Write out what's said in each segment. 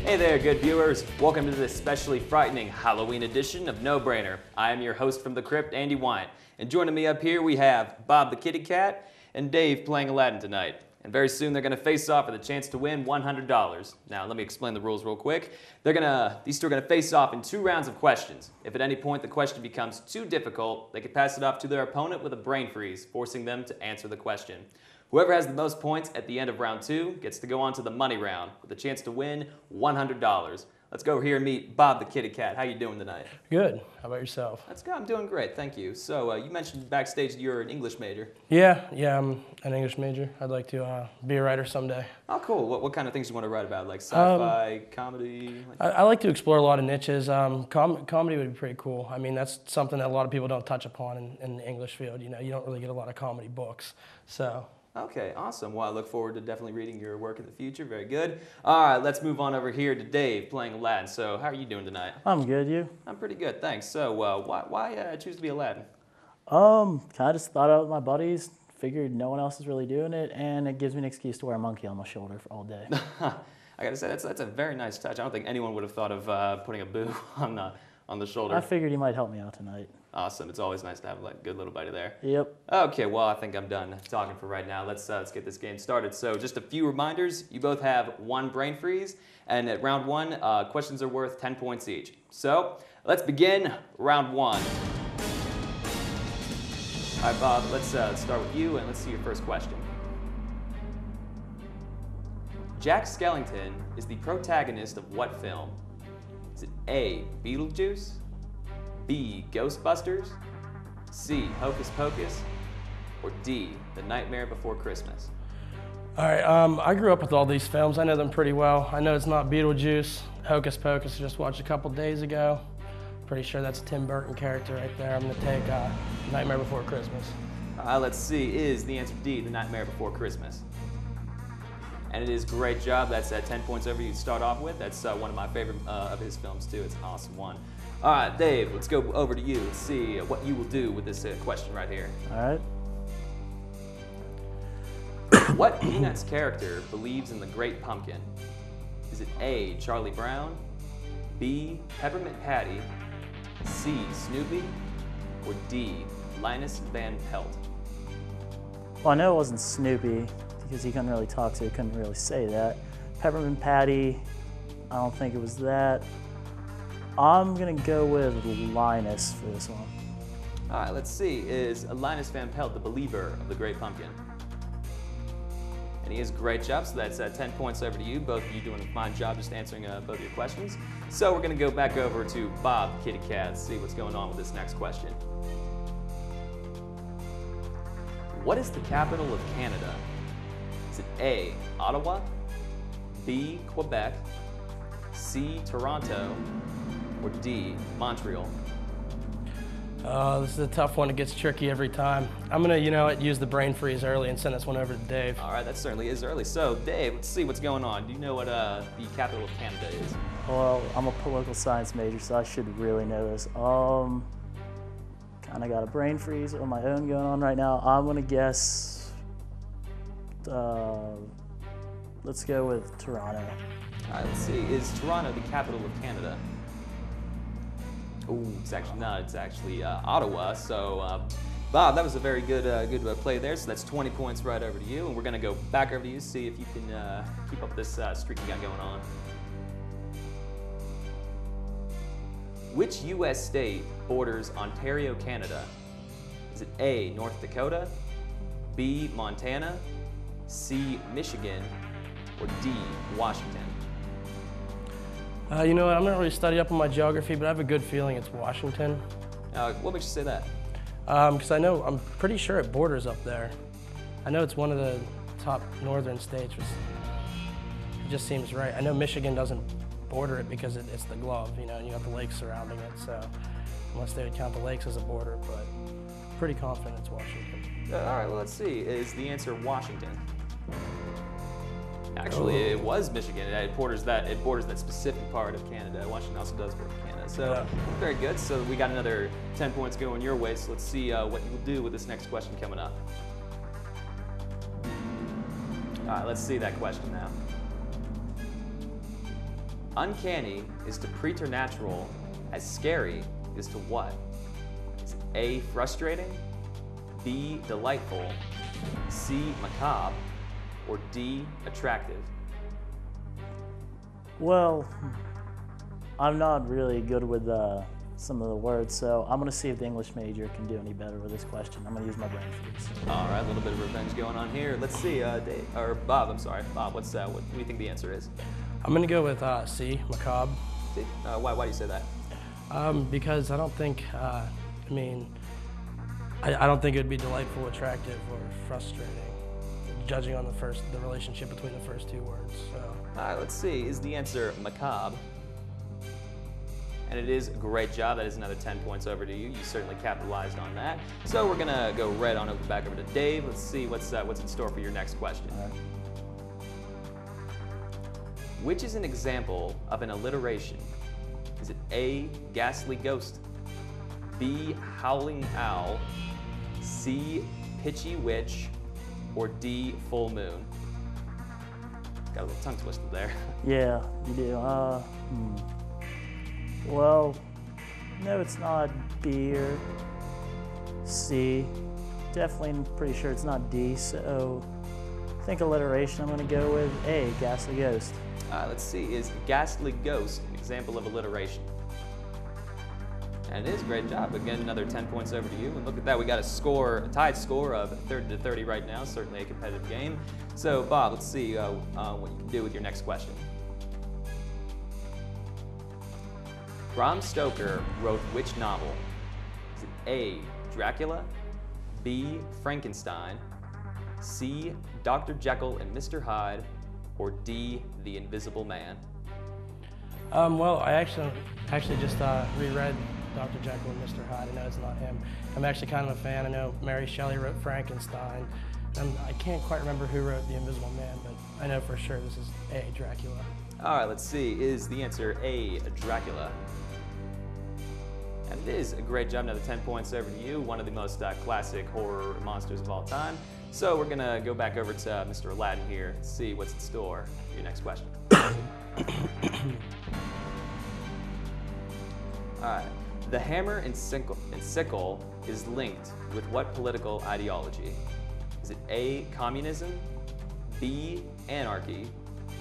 Hey there, good viewers. Welcome to this especially frightening Halloween edition of No Brainer. I am your host from the crypt, Andy Wyant. And joining me up here, we have Bob the Kitty Cat and Dave playing Aladdin tonight. And very soon they're going to face off for the chance to win $100. Now, let me explain the rules real quick. These two are going to face off in 2 rounds of questions. If at any point the question becomes too difficult, they can pass it off to their opponent with a brain freeze, forcing them to answer the question. Whoever has the most points at the end of round 2 gets to go on to the money round with a chance to win $100. Let's go over here and meet Bob the Kitty Cat. How you doing tonight? Good. How about yourself? That's good. I'm doing great, thank you. So you mentioned backstage that you're an English major. Yeah, I'm an English major. I'd like to be a writer someday. Oh, cool. What kind of things do you want to write about? Like sci-fi, comedy? I like to explore a lot of niches. Comedy would be pretty cool. I mean, that's something that a lot of people don't touch upon in the English field. You know, you don't really get a lot of comedy books, so. Okay, awesome. Well, I look forward to definitely reading your work in the future. Very good. All right, let's move on over here to Dave playing Aladdin. So how are you doing tonight? I'm good, you? I'm pretty good, thanks. So why choose to be Aladdin? Kind of just thought out with my buddies, figured no one else is really doing it, and it gives me an excuse to wear a monkey on my shoulder for all day. I gotta say, that's a very nice touch. I don't think anyone would have thought of putting a boo on the shoulder. I figured he might help me out tonight. Awesome. It's always nice to have a good little buddy there. Yep. Okay, well, I think I'm done talking for right now. Let's get this game started. So just a few reminders. You both have 1 brain freeze, and at round 1, questions are worth 10 points each. So let's begin round 1. All right, Bob, let's start with you, and let's see your first question. Jack Skellington is the protagonist of what film? Is it A, Beetlejuice, B, Ghostbusters, C, Hocus Pocus, or D, The Nightmare Before Christmas? All right, I grew up with all these films. I know them pretty well. I know it's not Beetlejuice. Hocus Pocus I just watched a couple days ago. Pretty sure that's a Tim Burton character right there. I'm gonna take Nightmare Before Christmas. Let's see, is the answer D, The Nightmare Before Christmas? And it is great job. That's 10 points over you to start off with. That's one of my favorite of his films too. It's an awesome one. All right, Dave, let's go over to you and see what you will do with this question right here. All right. What Peanuts character believes in the Great Pumpkin? Is it A, Charlie Brown, B, Peppermint Patty, C, Snoopy, or D, Linus Van Pelt? Well, I know it wasn't Snoopy because he couldn't really talk, so he couldn't really say that. Peppermint Patty, I don't think it was that. I'm gonna go with Linus for this one. All right, let's see. Is Linus Van Pelt the believer of the Great Pumpkin? And he is a great job, so that's 10 points over to you. Both of you doing a fine job just answering both of your questions. So we're gonna go back over to Bob Kitty Cat, see what's going on with this next question. What is the capital of Canada? Is it A, Ottawa, B, Quebec, C, Toronto, or D, Montreal? This is a tough one. It gets tricky every time. I'm gonna, use the brain freeze early and send this one over to Dave. All right, that certainly is early. So, Dave, let's see what's going on. Do you know what the capital of Canada is? Well, I'm a political science major, so I should really know this. Kind of got a brain freeze on my own going on right now. I'm gonna guess, let's go with Toronto. All right, let's see. Is Toronto the capital of Canada? Oh, it's actually not. It's actually Ottawa. So, Bob, that was a very good play there. So that's 20 points right over to you. And we're going to go back over to you, see if you can keep up this streak you got going on. Which U.S. state borders Ontario, Canada? Is it A, North Dakota, B, Montana, C, Michigan, or D, Washington? You know what, I'm not really studied up on my geography, but I have a good feeling it's Washington. What makes you say that? Because I'm pretty sure it borders up there. I know it's one of the top northern states. It just seems right. I know Michigan doesn't border it because it's the glove, and you have the lakes surrounding it, so unless they would count the lakes as a border, but pretty confident it's Washington. All right, well, let's see. Is the answer Washington? Actually, it was Michigan. It borders that specific part of Canada. Washington also does border Canada. So very good. So we got another 10 points going your way. So let's see what you will do with this next question coming up. All right, let's see that question now. Uncanny is to preternatural as scary is to what? Is it A, frustrating, B, delightful, C, macabre, or D, attractive? Well, I'm not really good with some of the words, so I'm gonna see if the English major can do any better with this question. I'm gonna use my brain for this. All right, a little bit of revenge going on here. Let's see, Dave, or Bob, I'm sorry. Bob, what do you think the answer is? I'm gonna go with C, macabre. See? Why do you say that? Because I don't think, I don't think it would be delightful, attractive, or frustrating, judging on the relationship between the first two words. So. All right, let's see. Is the answer macabre? And it is a great job. That is another 10 points over to you. You certainly capitalized on that. So we're gonna go right on back over to Dave. Let's see what's in store for your next question. All right. Which is an example of an alliteration? Is it A, ghastly ghost, B, howling owl, C, pitchy witch, or D, full moon? Got a little tongue twister there. Yeah, you do. Well, no, it's not B or C. Definitely pretty sure it's not D, so I think alliteration I'm gonna go with A, ghastly ghost. Let's see, is ghastly ghost an example of alliteration? And it is, great job. Again, another 10 points over to you. And look at that, we got a tied score of 30-30 right now, certainly a competitive game. So Bob, let's see what you can do with your next question. Bram Stoker wrote which novel? Is it A, Dracula, B, Frankenstein, C, Dr. Jekyll and Mr. Hyde, or D, The Invisible Man? Well, I actually just reread Dr. Jekyll and Mr. Hyde. I know it's not him. I'm actually kind of a fan. I know Mary Shelley wrote Frankenstein. And I can't quite remember who wrote The Invisible Man, but I know for sure this is A, Dracula. All right, let's see. Is the answer A, Dracula? And it is a great job. Another 10 points over to you. One of the most classic horror monsters of all time. So we're gonna go back over to Mr. Aladdin here and see what's in store for your next question. All right. The hammer and sickle is linked with what political ideology? Is it A, communism, B, anarchy,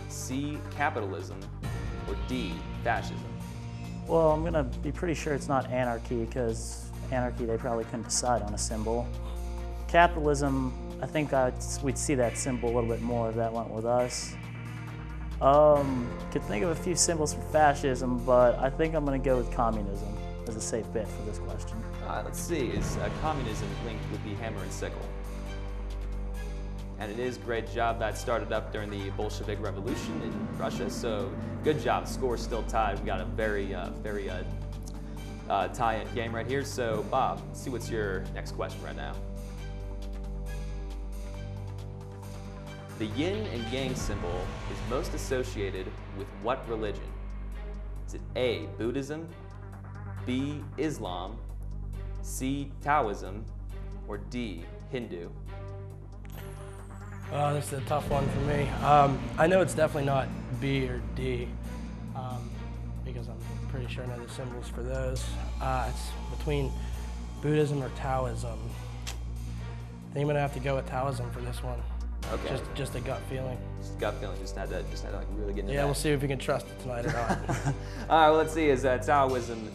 C, capitalism, or D, fascism? Well, I'm gonna be pretty sure it's not anarchy, because anarchy, they probably couldn't decide on a symbol. Capitalism, I think we'd see that symbol a little bit more if that went with us. Could think of a few symbols for fascism, but I think I'm gonna go with communism as a safe bet for this question. Let's see, is communism linked with the hammer and sickle? And it is, great job. That started up during the Bolshevik Revolution in Russia, so good job. Score's still tied. We got a very tie-in game right here. So Bob, let's see what's your next question right now. The yin and yang symbol is most associated with what religion? Is it A, Buddhism, B, Islam, C, Taoism, or D, Hindu? This is a tough one for me. I know it's definitely not B or D, because I'm pretty sure I know the symbols for those. It's between Buddhism or Taoism. I think I'm gonna have to go with Taoism for this one. Okay. Just a gut feeling. Just gut feeling. Just had to like really get into Yeah, that. we'll see if we can trust it tonight or not. All right. Well, let's see. Is Taoism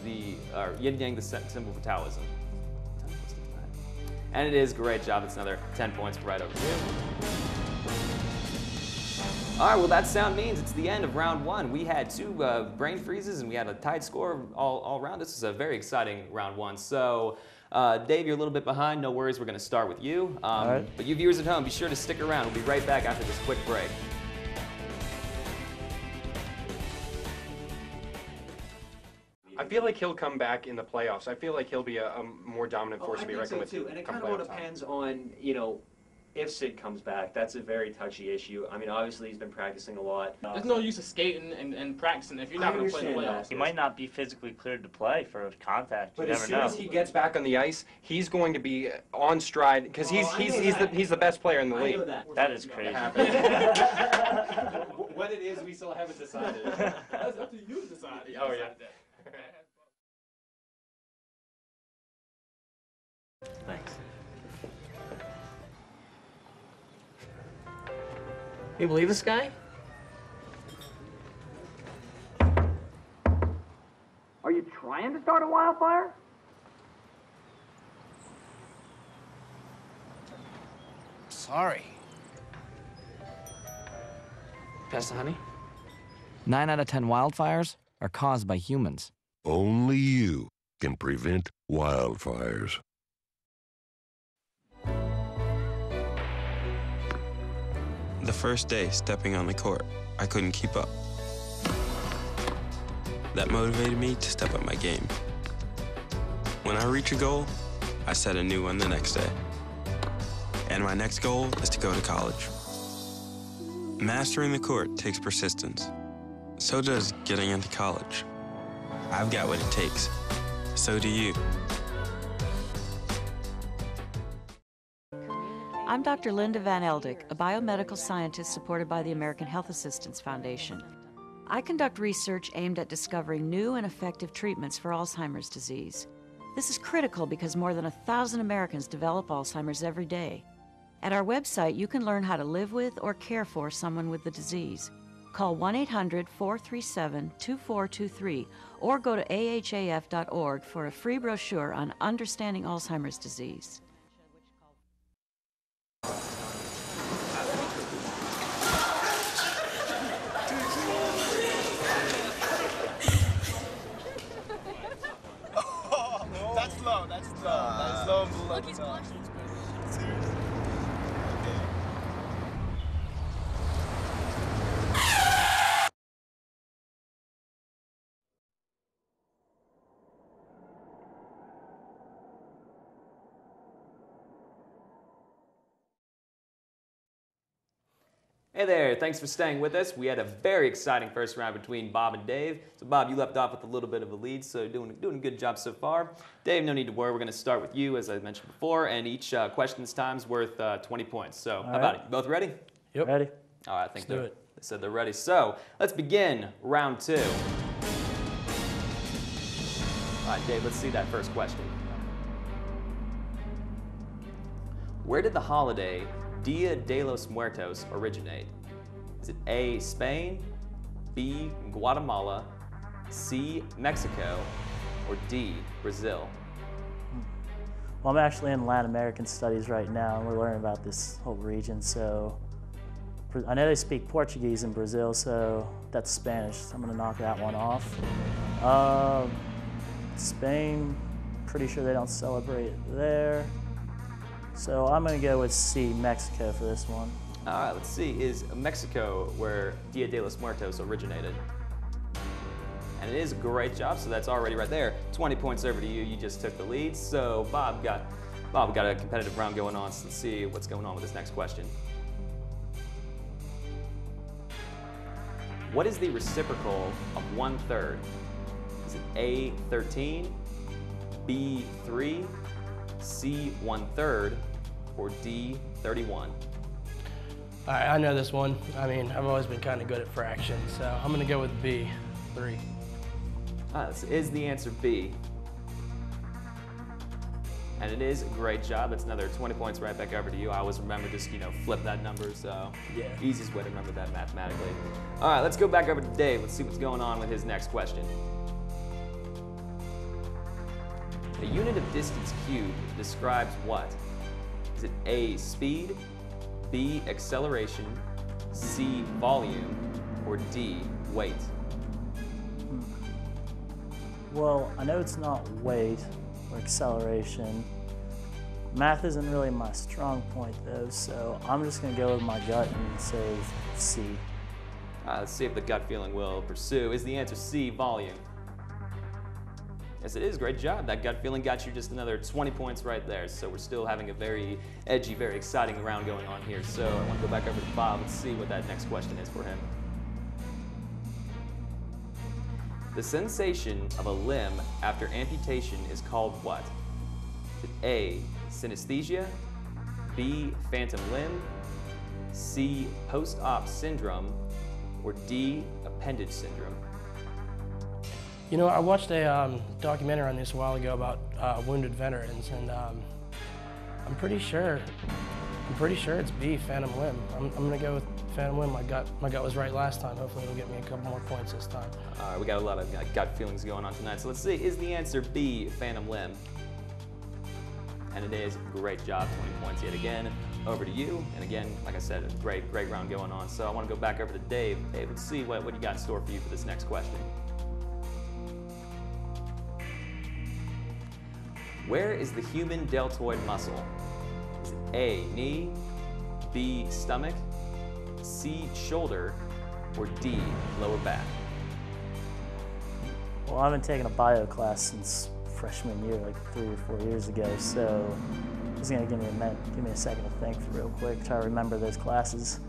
or yin yang the symbol for Taoism? And it is, great job. It's another 10 points right over here. All right, well, that sound means it's the end of round one. We had two brain freezes and we had a tied score all around. This is a very exciting round one. So, Dave, you're a little bit behind. No worries, we're going to start with you. All right. But you viewers at home, be sure to stick around. We'll be right back after this quick break. I feel like he'll come back in the playoffs. I feel like he'll be a more dominant force to be reckoned with. Too. And it come kind of all playoff time. depends on, if Sid comes back. That's a very touchy issue. I mean, obviously he's been practicing a lot. There's no use of skating and practicing if you're not going to play the playoffs. He might not be physically cleared to play for contact. But You as never soon know. as he gets back on the ice, he's going to be on stride because he's the best player in the I league. know that. That is crazy. What it is, we still haven't decided. That's up to you to decide. Oh, yeah. Thanks. You believe this guy? Are you trying to start a wildfire? Sorry. Pass the honey? 9 out of 10 wildfires are caused by humans. Only you can prevent wildfires. The first day stepping on the court, I couldn't keep up. That motivated me to step up my game. When I reach a goal, I set a new one the next day. And my next goal is to go to college. Mastering the court takes persistence. So does getting into college. I've got what it takes. So do you. I'm Dr. Linda Van Eldik, a biomedical scientist supported by the American Health Assistance Foundation. I conduct research aimed at discovering new and effective treatments for Alzheimer's disease. This is critical because more than 1,000 Americans develop Alzheimer's every day. At our website, you can learn how to live with or care for someone with the disease. Call 1-800-437-2423 or go to ahaf.org for a free brochure on understanding Alzheimer's disease. That's low, that's low. That's low and below. Seriously. Hey there, thanks for staying with us. We had a very exciting first round between Bob and Dave. So Bob, you left off with a little bit of a lead, so you're doing a good job so far. Dave, no need to worry, we're going to start with you, as I mentioned before, and each question this time is worth 20 points. So how about it? You both ready? Yep. Ready? All right, I think Let's do it. they said they're ready. So let's begin round 2. All right, Dave, let's see that first question. Where did the holiday Dia de los Muertos originate? Is it A, Spain, B, Guatemala, C, Mexico, or D, Brazil? Well, I'm actually in Latin American studies right now, and we're learning about this whole region. So I know they speak Portuguese in Brazil, so that's Spanish. So I'm going to knock that one off. Spain, pretty sure they don't celebrate it there. So I'm going to go with C, Mexico, for this one. All right, let's see. Is Mexico where Dia de los Muertos originated? And it is a great job, so that's already right there. 20 points over to you. You just took the lead. So Bob got a competitive round going on, so let's see what's going on with this next question. What is the reciprocal of 1/3? Is it A, 13, B, 3, C, 1/3, or D, 31? All right, I know this one. I mean, I've always been kind of good at fractions, so I'm going to go with B, 3. This is the answer B. And it is a great job. That's another 20 points right back over to you. I always remember just, flip that number, so yeah, easiest way to remember that mathematically. All right, let's go back over to Dave. Let's see what's going on with his next question. A unit of distance cubed describes what? Is it A, speed, B, acceleration, C, volume, or D, weight? Well, I know it's not weight or acceleration. Math isn't really my strong point, though, so I'm just going to go with my gut and say C. Let's see if the gut feeling will pursue. Is the answer C, volume? Yes, it is. Great job. That gut feeling got you just another 20 points right there. So we're still having a very edgy, very exciting round going on here. So I want to go back over to Bob and see what that next question is for him. The sensation of a limb after amputation is called what? Is it A, synesthesia, B, phantom limb, C, post-op syndrome, or D, appendage syndrome? You know, I watched a documentary on this a while ago about wounded veterans, and I'm pretty sure it's B, phantom limb. I'm gonna go with phantom limb. My gut was right last time. Hopefully it'll get me a couple more points this time. All right, we got a lot of gut feelings going on tonight. So let's see, is the answer B, phantom limb? And it is. Great job, 20 points yet again. Over to you. And again, like I said, a great round going on. So I want to go back over to Dave. Dave, let's see what you got in store for you for this next question. Where is the human deltoid muscle? Is it A, knee, B, stomach, C, shoulder, or D, lower back? Well, I haven't taken a bio class since freshman year, like 3 or 4 years ago, so it's gonna give me a second to think real quick, try to remember those classes.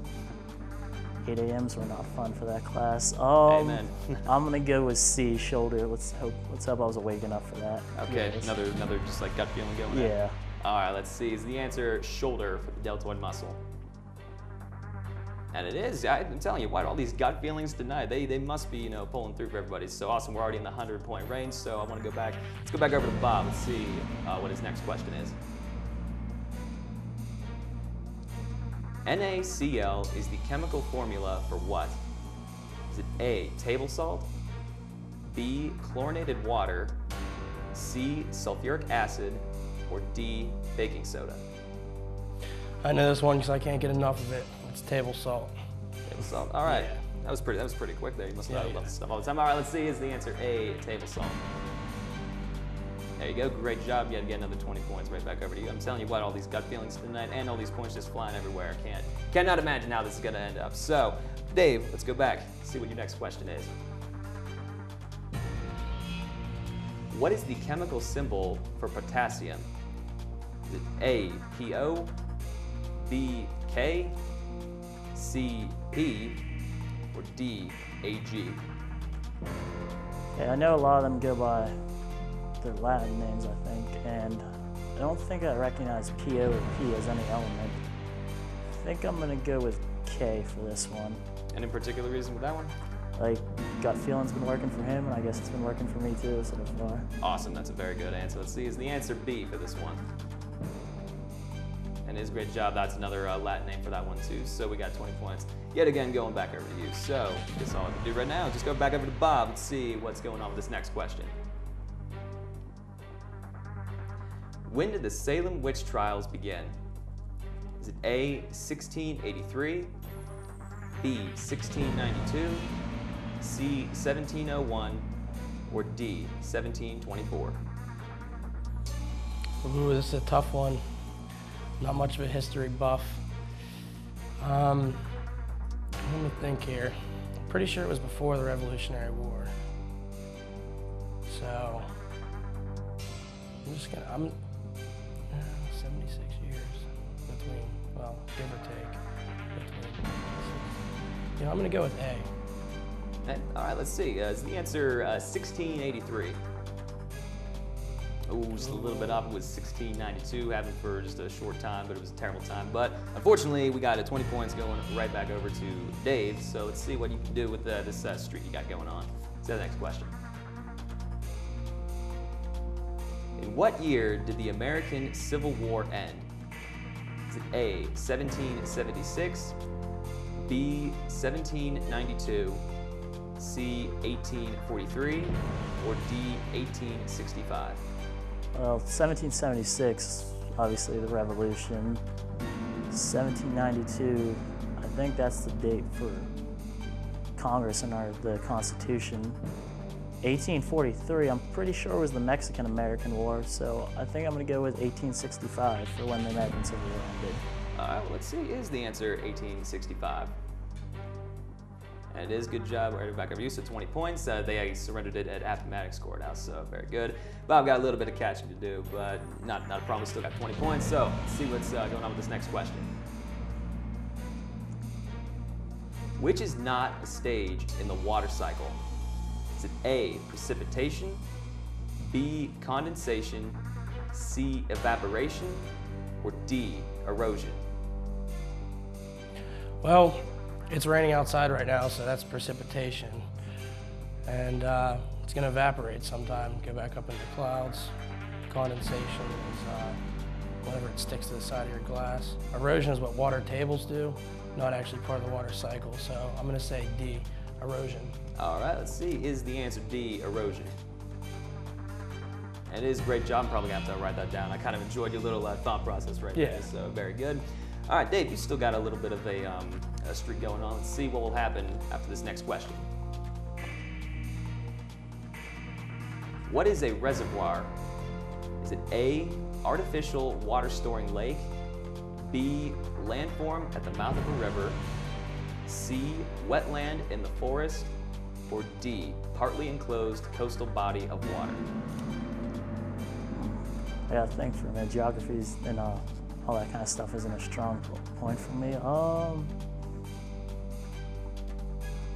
8 a.m.s were not fun for that class. Amen. I'm gonna go with C, shoulder. Let's hope I was awake enough for that. Okay, yes. another just like gut feeling going on. Yeah. All right, let's see. Is the answer shoulder for the deltoid muscle? And it is. I'm telling you, what all these gut feelings tonight? They must be, pulling through for everybody. So awesome. We're already in the 100-point range. So I want to go back. Let's go back over to Bob. Let's see what his next question is. NaCl is the chemical formula for what? Is it A, table salt, B, chlorinated water, C, sulfuric acid, or D, baking soda? I know this one because I can't get enough of it. It's table salt. Table salt. All right. Yeah. That was pretty quick there. You must have loved stuff all the time. All right, let's see. Is the answer A, table salt? There you go. Great job. You had to get another 20 points right back over to you. I'm telling you what, all these gut feelings tonight and all these points just flying everywhere. Cannot imagine how this is going to end up. So, Dave, let's go back. See what your next question is. What is the chemical symbol for potassium? Is it A, PO, B, K, C, P, or D, AG? Yeah, I know a lot of them go by their Latin names, I think, and I don't think I recognize PO or P as any element. I think I'm gonna go with K for this one. Any particular reason with that one? Like, gut feeling's been working for him, and I guess it's been working for me too so far. Awesome, that's a very good answer. Let's see, is the answer B for this one? And it is a great job. That's another Latin name for that one too. So we got 20 points. Yet again, going back over to you. So I guess all I can do right now is just go back over to Bob and see what's going on with this next question. When did the Salem witch trials begin? Is it A, 1683, B, 1692, C, 1701, or D, 1724? Ooh, this is a tough one. Not much of a history buff. Let me think here. Pretty sure it was before the Revolutionary War. So, I'm 76 years between, well, give or take. I'm gonna go with A. All right, let's see. Is the answer 1683? Oh, just a little bit off. It was 1692, happened for just a short time, but it was a terrible time. But unfortunately, we got 20 points going right back over to Dave. So let's see what you can do with this streak you got going on. So the next question. In what year did the American Civil War end? Is it A, 1776, B, 1792, C, 1843, or D, 1865? Well, 1776, obviously the Revolution. 1792, I think that's the date for Congress and the Constitution. 1843, I'm pretty sure was the Mexican-American War, so I think I'm going to go with 1865 for when the American Civil War ended. All right, well, let's see. Is the answer 1865? And it is. Good job. Right back over you. So 20 points. They surrendered it at Appomattox Courthouse, so very good. Bob got a little bit of catching to do, but not a problem. Still got 20 points. So let's see what's going on with this next question. Which is not a stage in the water cycle? Is it A, precipitation, B, condensation, C, evaporation, or D, erosion? Well, It's raining outside right now, so that's precipitation. And it's gonna evaporate sometime, go back up into clouds. Condensation is whenever it sticks to the side of your glass. Erosion is what water tables do, not actually part of the water cycle. So I'm gonna say D, erosion. All right, let's see. Is the answer D, erosion? And it is a great job. I'm probably gonna have to write that down. I kind of enjoyed your little thought process right there, so very good. All right, Dave, you still got a little bit of a streak going on. Let's see what will happen after this next question. What is a reservoir? Is it A, artificial water storing lake, B, landform at the mouth of a river, C, wetland in the forest, or D, partly enclosed coastal body of water? Yeah, thanks for that. Geography and all that kind of stuff isn't a strong point for me. I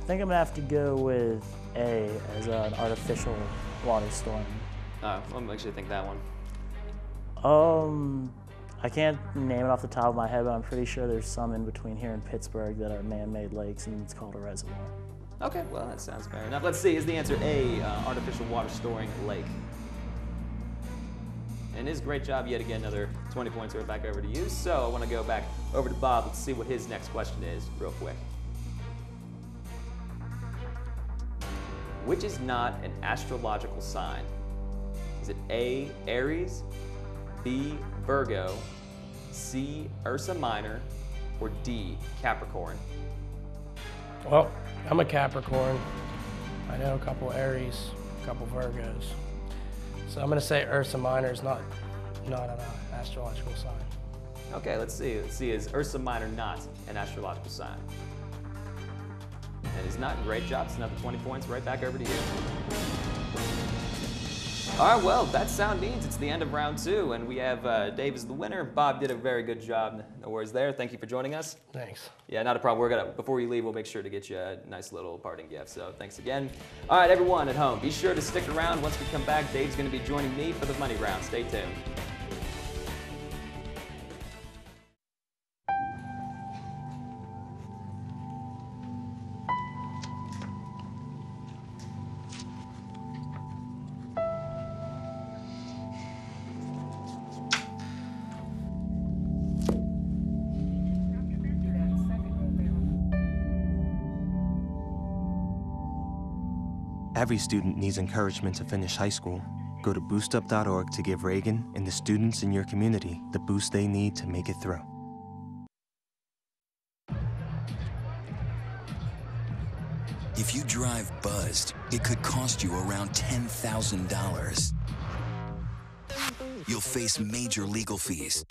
think I'm gonna have to go with A as an artificial water storm. What makes you think that one? I can't name it off the top of my head, but I'm pretty sure there's some in between here in Pittsburgh that are man-made lakes, and it's called a reservoir. Okay, well, that sounds fair enough. Let's see, is the answer A, artificial water storing lake? And his great job yet again, another 20 points right back over to you. So I want to go back over to Bob. Let's see what his next question is real quick. Which is not an astrological sign? Is it A, Aries, B, Virgo, C, Ursa Minor, or D, Capricorn? Well, I'm a Capricorn. I know a couple Aries, a couple Virgos. So I'm gonna say Ursa Minor is not an astrological sign. Okay, let's see. Is Ursa Minor not an astrological sign? And it's not. Great job. It's another 20 points right back over to you. All right, well, that sound means it's the end of round 2, and we have Dave as the winner. Bob did a very good job. No worries there. Thank you for joining us. Thanks. Yeah, not a problem. Before you leave, we'll make sure to get you a nice little parting gift. So thanks again. All right, everyone at home, be sure to stick around. Once we come back, Dave's going to be joining me for the money round. Stay tuned. Every student needs encouragement to finish high school. Go to boostup.org to give Reagan and the students in your community the boost they need to make it through. If you drive buzzed, it could cost you around $10,000. You'll face major legal fees,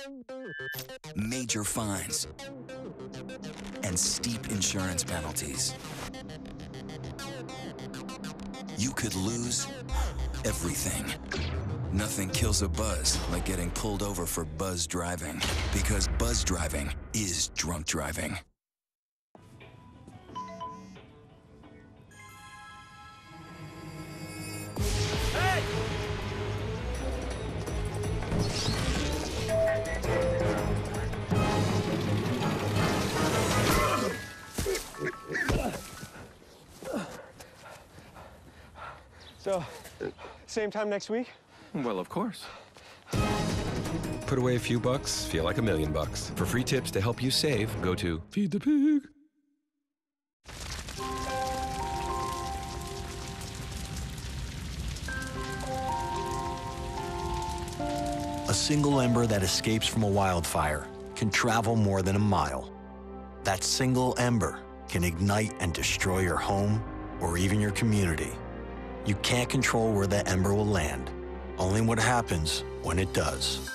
major fines, and steep insurance penalties. You could lose everything. Nothing kills a buzz like getting pulled over for buzz driving, because buzz driving is drunk driving. Hey! So, same time next week? Well, of course. Put away a few bucks, feel like $1 million. For free tips to help you save, go to Feed the Pig. A single ember that escapes from a wildfire can travel more than a mile. That single ember can ignite and destroy your home or even your community. You can't control where that ember will land, only what happens when it does.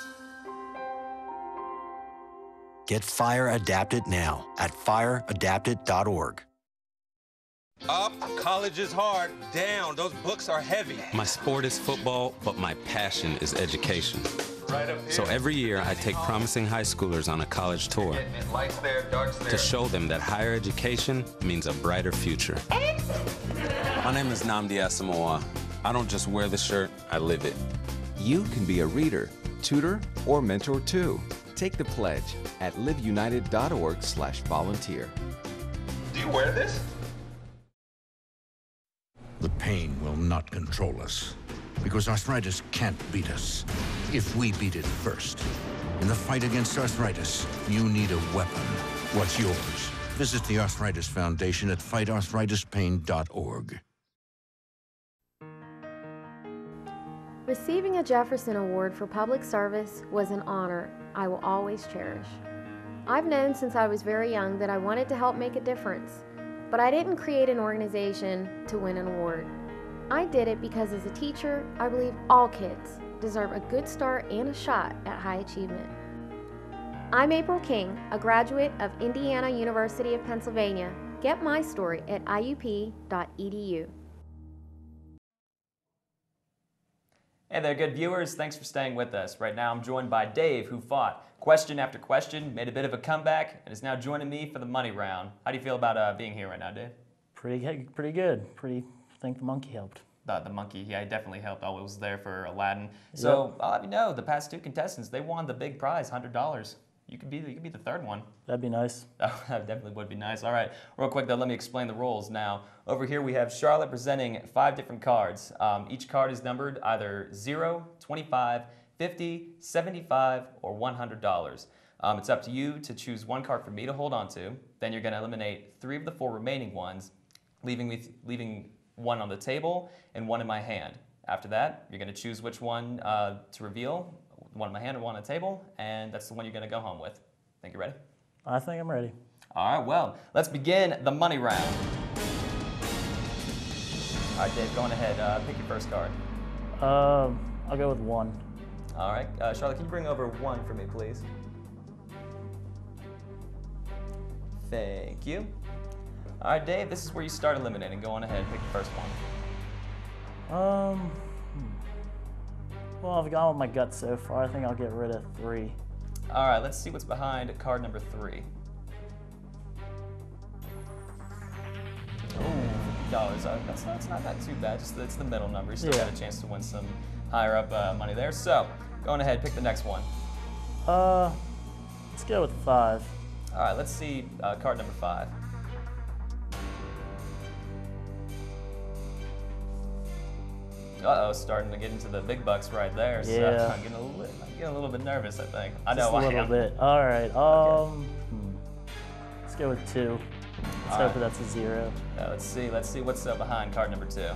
Get Fire Adapted now at fireadapted.org. Up, college is hard. Down, those books are heavy. My sport is football, but my passion is education. Right up here. So every year, I take promising high schoolers on a college tour Lights there, darts there. to show them that higher education means a brighter future. My name is Nnamdi Asamoah. I don't just wear the shirt, I live it. You can be a reader, tutor, or mentor too. Take the pledge at liveunited.org/volunteer. Do you wear this? The pain will not control us, because arthritis can't beat us if we beat it first. In the fight against arthritis, you need a weapon. What's yours? Visit the Arthritis Foundation at fightarthritispain.org. Receiving a Jefferson Award for public service was an honor I will always cherish. I've known since I was very young that I wanted to help make a difference, but I didn't create an organization to win an award. I did it because as a teacher, I believe all kids deserve a good start and a shot at high achievement. I'm April King, a graduate of Indiana University of Pennsylvania. Get my story at IUP.edu. Hey there, good viewers. Thanks for staying with us. Right now I'm joined by Dave, who fought question after question, made a bit of a comeback, and is now joining me for the money round. How do you feel about being here right now, Dave? Pretty good. I think the monkey helped. The monkey, yeah, he definitely helped. I was there for Aladdin. So I'll have you know, the past two contestants, they won the big prize, $100. You could be the third one. That'd be nice. Oh, that definitely would be nice. All right, real quick though, let me explain the rules now. Over here we have Charlotte presenting 5 different cards. Each card is numbered either 0, 25, 50, 75, or $100. It's up to you to choose one card for me to hold on to. Then you're going to eliminate 3 of the 4 remaining ones, leaving one on the table and 1 in my hand. After that, you're going to choose which one to reveal, one in my hand or one on the table, and that's the one you're going to go home with. Think you're ready? I think I'm ready. All right, well, let's begin the money round. All right, Dave, go on ahead. Pick your first card. I'll go with 1. All right, Charlotte, can you bring over 1 for me, please? Thank you. All right, Dave, this is where you start eliminating. Go on ahead, pick the first one. Well, I've gone with my gut so far. I think I'll get rid of 3. All right, let's see what's behind card number 3. Oh, $50. That's not that too bad. Just it's the middle number. You still got a chance to win some higher up money there. So, go on ahead, pick the next one. Let's go with 5. All right, let's see card number 5. Uh-oh, starting to get into the big bucks right there. So Yeah. I'm getting a little bit nervous, I think. I Just know a I little am. bit. All right. Let's go with 2. Let's hope that's a 0. Let's see what's behind card number 2.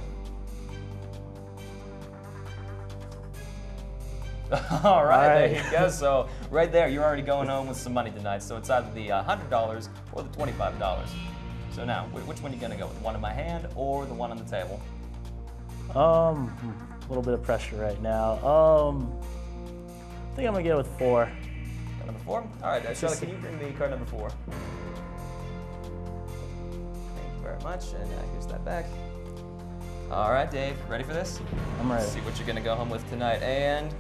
All right, there you go. So right there, you're already going home with some money tonight. So it's either the $100 or the $25. So now, which one are you gonna go with? The one in my hand or the one on the table? A little bit of pressure right now. I think I'm gonna go with 4. Card number 4? All right, Charlotte, can you bring me card number 4? Thank you very much, and here's that back. All right, Dave, ready for this? I'm ready. Let's see what you're gonna go home with tonight. And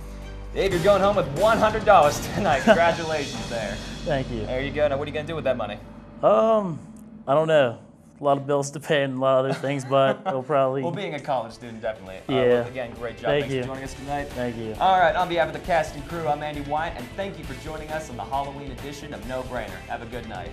Dave, you're going home with $100 tonight. Congratulations there. Thank you. There you go. Now, what are you gonna do with that money? I don't know. A lot of bills to pay and a lot of other things, but it'll probably... Well, being a college student, definitely. Yeah. Again, great job. Thank Thanks you for joining us tonight. Thank you. All right, on behalf of the cast and crew, I'm Andy White, and thank you for joining us on the Halloween edition of No Brainer. Have a good night.